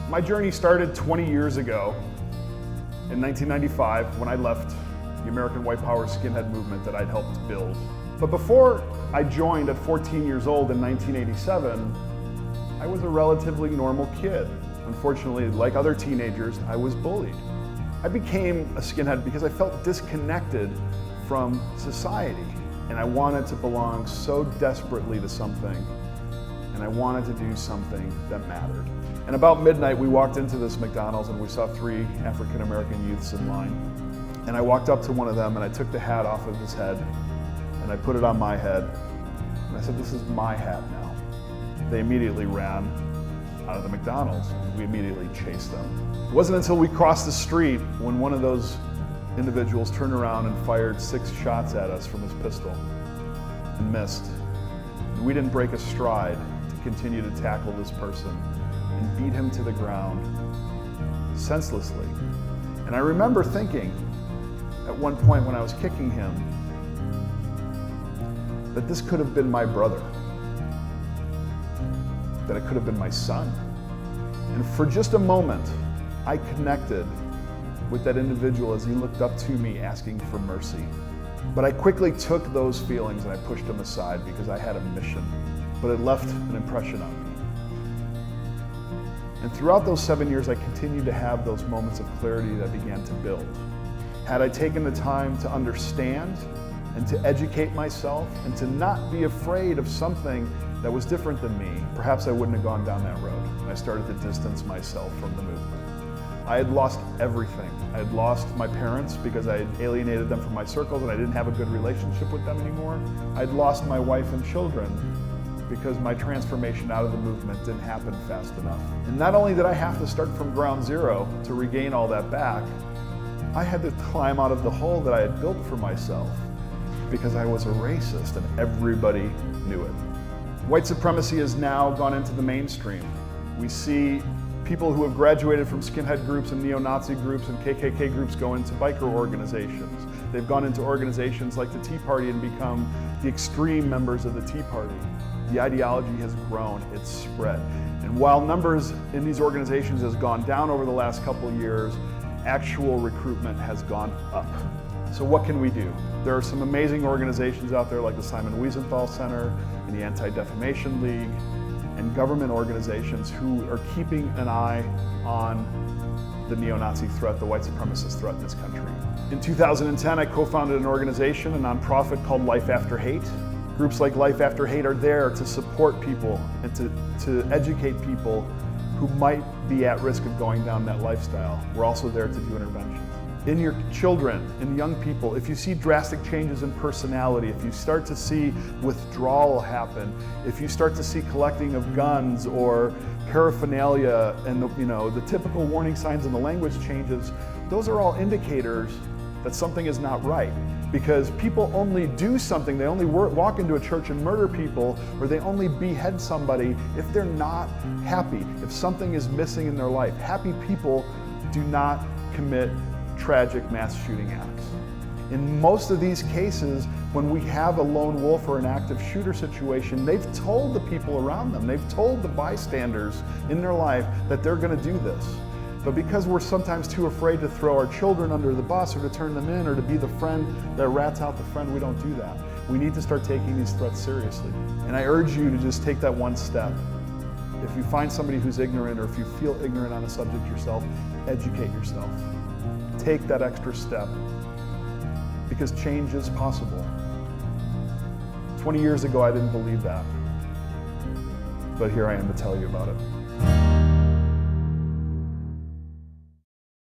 My journey started 20 years ago in 1995 when I left the American White Power skinhead movement that I'd helped build. But before I joined at 14 years old in 1987, I was a relatively normal kid. Unfortunately, like other teenagers, I was bullied. I became a skinhead because I felt disconnected from society, and I wanted to belong so desperately to something, and I wanted to do something that mattered. And about midnight, we walked into this McDonald's and we saw 3 African-American youths in line. And I walked up to one of them and I took the hat off of his head and I put it on my head. And I said, "This is my hat now." They immediately ran out of the McDonald's. We immediately chased them. It wasn't until we crossed the street when one of those individuals turned around and fired 6 shots at us from his pistol and missed. And we didn't break a stride to continue to tackle this person and beat him to the ground senselessly. And I remember thinking at one point when I was kicking him that this could have been my brother, that it could have been my son. And for just a moment, I connected with that individual as he looked up to me asking for mercy. But I quickly took those feelings and I pushed them aside because I had a mission. But it left an impression on me. And throughout those 7 years, I continued to have those moments of clarity that began to build. Had I taken the time to understand and to educate myself and to not be afraid of something that was different than me, perhaps I wouldn't have gone down that road. And I started to distance myself from the movement. I had lost everything. I had lost my parents because I had alienated them from my circles and I didn't have a good relationship with them anymore. I'd lost my wife and children because my transformation out of the movement didn't happen fast enough. And not only did I have to start from ground zero to regain all that back, I had to climb out of the hole that I had built for myself because I was a racist and everybody knew it. White supremacy has now gone into the mainstream. We see people who have graduated from skinhead groups and neo-Nazi groups and KKK groups go into biker organizations. They've gone into organizations like the Tea Party and become the extreme members of the Tea Party. The ideology has grown, it's spread. And while numbers in these organizations has gone down over the last couple of years, actual recruitment has gone up. So what can we do? There are some amazing organizations out there like the Simon Wiesenthal Center and the Anti-Defamation League and government organizations who are keeping an eye on the neo-Nazi threat, the white supremacist threat in this country. In 2010, I co-founded an organization, a nonprofit called Life After Hate. Groups like Life After Hate are there to support people and to educate people who might be at risk of going down that lifestyle. We're also there to do interventions. In your children, in young people, if you see drastic changes in personality, if you start to see withdrawal happen, if you start to see collecting of guns or paraphernalia and the typical warning signs and the language changes, those are all indicators that something is not right. Because people only do something, they only walk into a church and murder people, or they only behead somebody if they're not happy, if something is missing in their life. Happy people do not commit tragic mass shooting acts. In most of these cases, when we have a lone wolf or an active shooter situation, they've told the people around them, they've told the bystanders in their life that they're going to do this. But because we're sometimes too afraid to throw our children under the bus or to turn them in or to be the friend that rats out the friend, we don't do that. We need to start taking these threats seriously. And I urge you to just take that one step. If you find somebody who's ignorant or if you feel ignorant on a subject yourself, educate yourself. Take that extra step because change is possible. 20 years ago, I didn't believe that. But here I am to tell you about it.